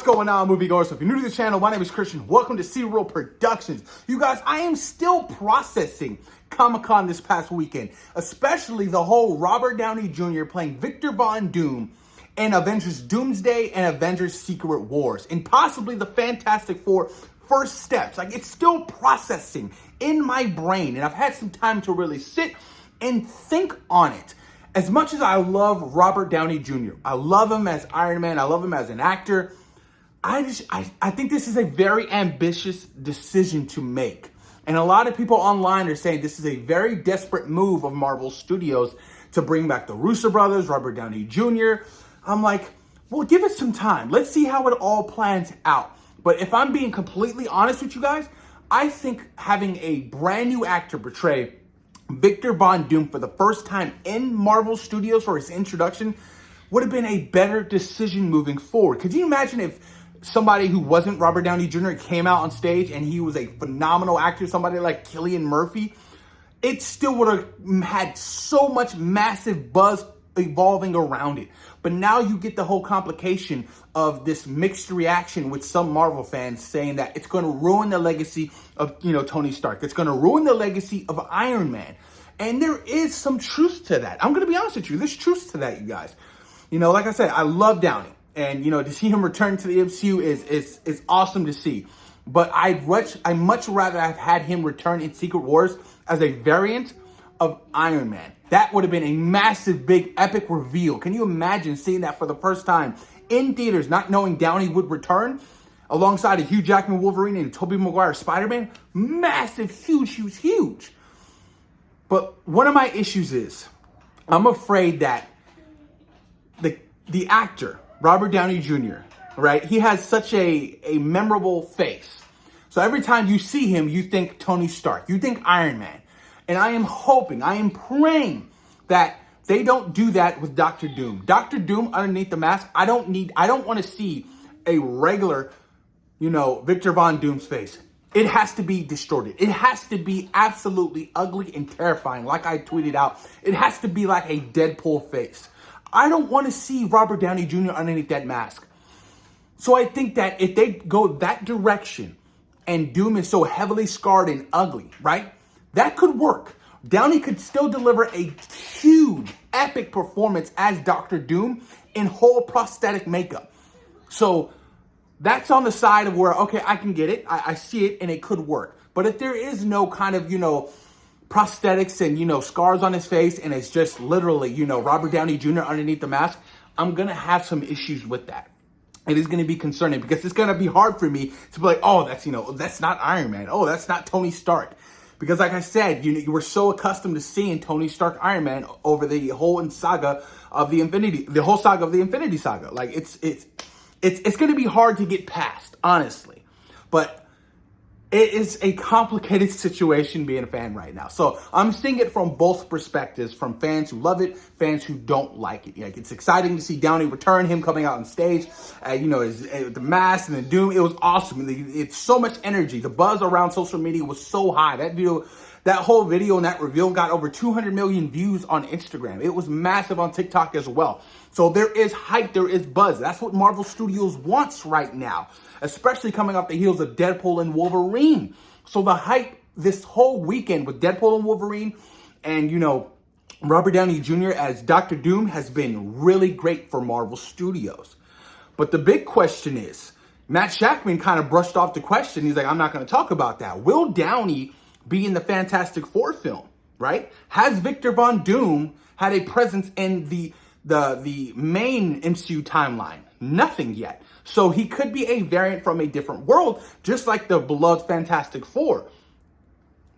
going on, moviegoers? So if you're new to the channel, my name is Christian. Welcome to C-Roll Productions. You guys, I am still processing Comic-Con this past weekend, especially the whole Robert Downey Jr. playing Victor Von Doom in Avengers Doomsday and Avengers Secret Wars, and possibly the Fantastic Four first steps. Like, it's still processing in my brain, and I've had some time to really sit and think on it. As much as I love Robert Downey Jr., I love him as Iron Man, I love him as an actor, I think this is a very ambitious decision to make. And a lot of people online are saying this is a very desperate move of Marvel Studios to bring back the Russo brothers, Robert Downey Jr. I'm like, well, give it some time. Let's see how it all plans out. But if I'm being completely honest with you guys, I think having a brand new actor portray Victor Von Doom for the first time in Marvel Studios for his introduction would have been a better decision moving forward. Could you imagine if somebody who wasn't Robert Downey Jr. came out on stage and he was a phenomenal actor, somebody like Cillian Murphy? It still would have had so much massive buzz evolving around it. But now you get the whole complication of this mixed reaction with some Marvel fans saying that it's going to ruin the legacy of, Tony Stark. It's going to ruin the legacy of Iron Man. And there is some truth to that. I'm going to be honest with you. There's truth to that, you guys. Like I said, I love Downey. And, to see him return to the MCU is awesome to see. But I'd much rather have had him return in Secret Wars as a variant of Iron Man. That would have been a massive, big, epic reveal. Can you imagine seeing that for the first time in theaters, not knowing Downey would return alongside a Hugh Jackman Wolverine and Tobey Maguire Spider-Man? Massive, huge, huge, huge. But one of my issues is I'm afraid that the actor, Robert Downey Jr., right? He has such a memorable face. So every time you see him, you think Tony Stark, you think Iron Man. And I am hoping, I am praying that they don't do that with Dr. Doom. Dr. Doom underneath the mask, I don't want to see a regular, Victor Von Doom's face. It has to be distorted. It has to be absolutely ugly and terrifying, like I tweeted out. It has to be like a Deadpool face. I don't want to see Robert Downey Jr. underneath that mask. So I think that if they go that direction and Doom is so heavily scarred and ugly, right? That could work. Downey could still deliver a huge, epic performance as Dr. Doom in whole prosthetic makeup. So that's on the side of where, okay, I can get it. I see it and it could work. But if there is no kind of, prosthetics and, scars on his face and it's just literally, Robert Downey Jr. underneath the mask, I'm going to have some issues with that. It is going to be concerning because it's going to be hard for me to be like, oh, that's not Iron Man. Oh, that's not Tony Stark. Because like I said, you were so accustomed to seeing Tony Stark Iron Man over the whole saga of the Infinity Saga. Like it's going to be hard to get past, honestly. But it is a complicated situation being a fan right now. So I'm seeing it from both perspectives, from fans who love it, fans who don't like it. It's exciting to see Downey return, him coming out on stage, the mask and the Doom. It was awesome. It's so much energy. The buzz around social media was so high. That whole video and that reveal got over 200 million views on Instagram. It was massive on TikTok as well. So there is hype, there is buzz. That's what Marvel Studios wants right now, especially coming off the heels of Deadpool and Wolverine. So the hype this whole weekend with Deadpool and Wolverine and, Robert Downey Jr. as Dr. Doom has been really great for Marvel Studios. But the big question is, Matt Shakman kind of brushed off the question. He's like, I'm not going to talk about that. Will Downey be in the Fantastic Four film, right? Has Victor Von Doom had a presence in the main MCU timeline? Nothing yet. So he could be a variant from a different world, just like the beloved Fantastic Four.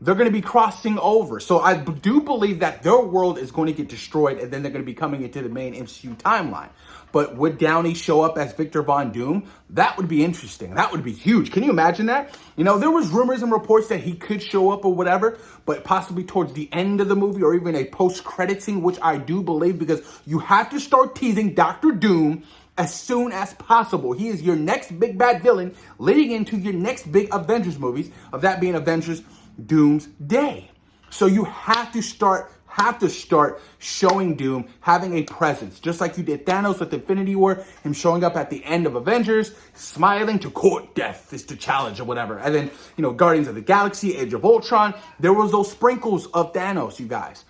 They're going to be crossing over. So I do believe that their world is going to get destroyed and then they're going to be coming into the main MCU timeline. But would Downey show up as Victor Von Doom? That would be interesting. That would be huge. Can you imagine that? There was rumors and reports that he could show up or whatever, but possibly towards the end of the movie or even a post-credit scene, which I do believe, because you have to start teasing Dr. Doom as soon as possible. He is your next big bad villain leading into your next big Avengers movies, of that being Avengers Doomsday. So you have to start have to start showing Doom having a presence, just like you did Thanos with Infinity War, him showing up at the end of Avengers, smiling to court death is the challenge or whatever. And then, Guardians of the Galaxy, Age of Ultron, there was those sprinkles of Thanos, you guys.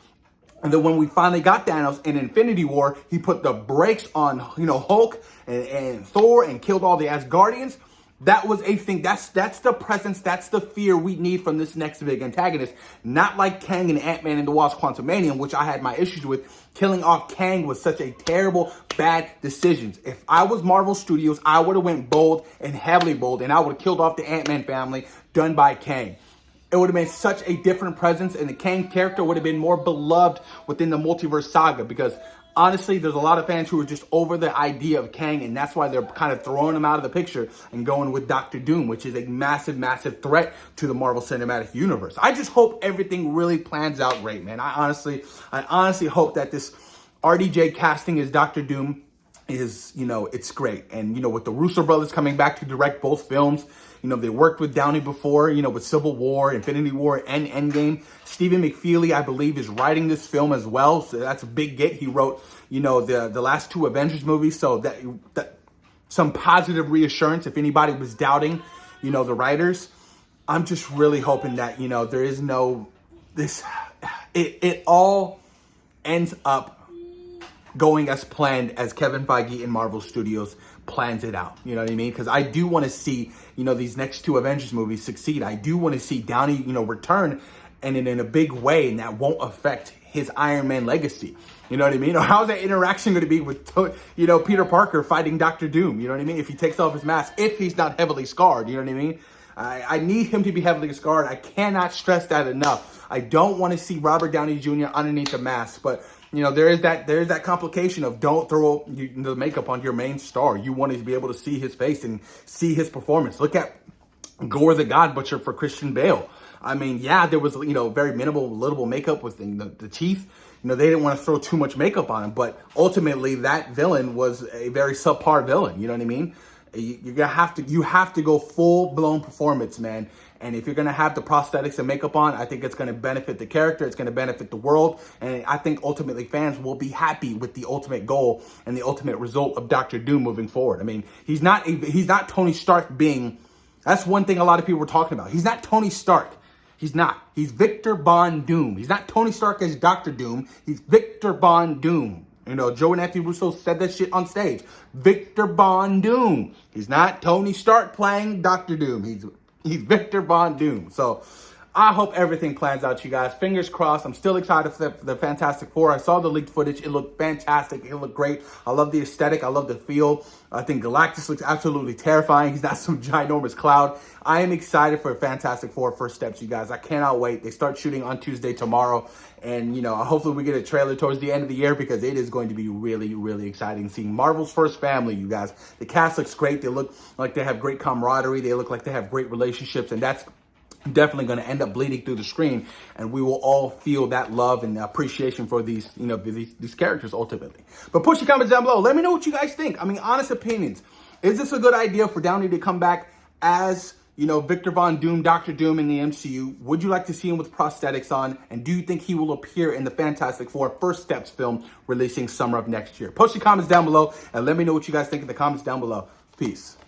And then when we finally got Thanos in Infinity War, he put the brakes on, Hulk and Thor and killed all the Asgardians. That was a thing. That's the presence. That's the fear we need from this next big antagonist. Not like Kang and Ant-Man and the Wasp: Quantumanium, which I had my issues with. Killing off Kang was such a terrible, bad decision. If I was Marvel Studios, I would have went bold and heavily bold, and I would have killed off the Ant-Man family done by Kang. It would have been such a different presence, and the Kang character would have been more beloved within the multiverse saga, because honestly, there's a lot of fans who are just over the idea of Kang, and that's why they're kind of throwing him out of the picture and going with Doctor Doom, which is a massive, massive threat to the Marvel Cinematic Universe. I just hope everything really plans out great, man. I honestly hope that this RDJ casting as Doctor Doom is, it's great. And, with the Russo brothers coming back to direct both films, they worked with Downey before, with Civil War, Infinity War, and Endgame. Stephen McFeely, I believe, is writing this film as well. So that's a big get. He wrote, the last two Avengers movies. So that some positive reassurance if anybody was doubting, the writers. I'm just really hoping that, there is it all ends up going as planned as Kevin Feige and Marvel Studios plans it out. You know what I mean? Because I do want to see, these next two Avengers movies succeed. I do want to see Downey, return and in a big way, and that won't affect his Iron Man legacy. You know what I mean? Or how's that interaction going to be with, Peter Parker fighting Doctor Doom? You know what I mean? If he takes off his mask, if he's not heavily scarred, you know what I mean? I need him to be heavily scarred. I cannot stress that enough. I don't want to see Robert Downey Jr. underneath the mask, but there is that complication of don't throw the makeup on your main star. You want to be able to see his face and see his performance. Look at Gore the God Butcher for Christian Bale. I mean, yeah, there was, very little makeup with the teeth. They didn't want to throw too much makeup on him, but ultimately that villain was a very subpar villain. You know what I mean? You have to go full blown performance, man. And if you're going to have the prosthetics and makeup on, I think it's going to benefit the character. It's going to benefit the world. And I think ultimately fans will be happy with the ultimate goal and the ultimate result of Doctor Doom moving forward. I mean, he's not Tony Stark being, that's one thing a lot of people were talking about. He's not Tony Stark. He's not. He's Victor Von Doom. He's not Tony Stark as Doctor Doom. He's Victor Von Doom. Joe and Anthony Russo said that shit on stage. Victor Von Doom. He's not Tony Stark playing Doctor Doom. He's Victor Von Doom. So I hope everything plans out, you guys. Fingers crossed. I'm still excited for the Fantastic Four. I saw the leaked footage. It looked fantastic. It looked great. I love the aesthetic. I love the feel. I think Galactus looks absolutely terrifying. He's not some ginormous cloud. I am excited for Fantastic Four first steps, you guys. I cannot wait. They start shooting on Tuesday tomorrow. And, hopefully we get a trailer towards the end of the year, because it is going to be really, really exciting seeing Marvel's first family, you guys. The cast looks great. They look like they have great camaraderie. They look like they have great relationships. And that's definitely going to end up bleeding through the screen, and we will all feel that love and appreciation for these, these characters ultimately. But push your comments down below. Let me know what you guys think. I mean, honest opinions. Is this a good idea for Downey to come back as, Victor Von Doom, Doctor Doom in the MCU? Would you like to see him with prosthetics on? And do you think he will appear in the Fantastic Four First Steps film releasing summer of next year? Post your comments down below and let me know what you guys think in the comments down below. Peace.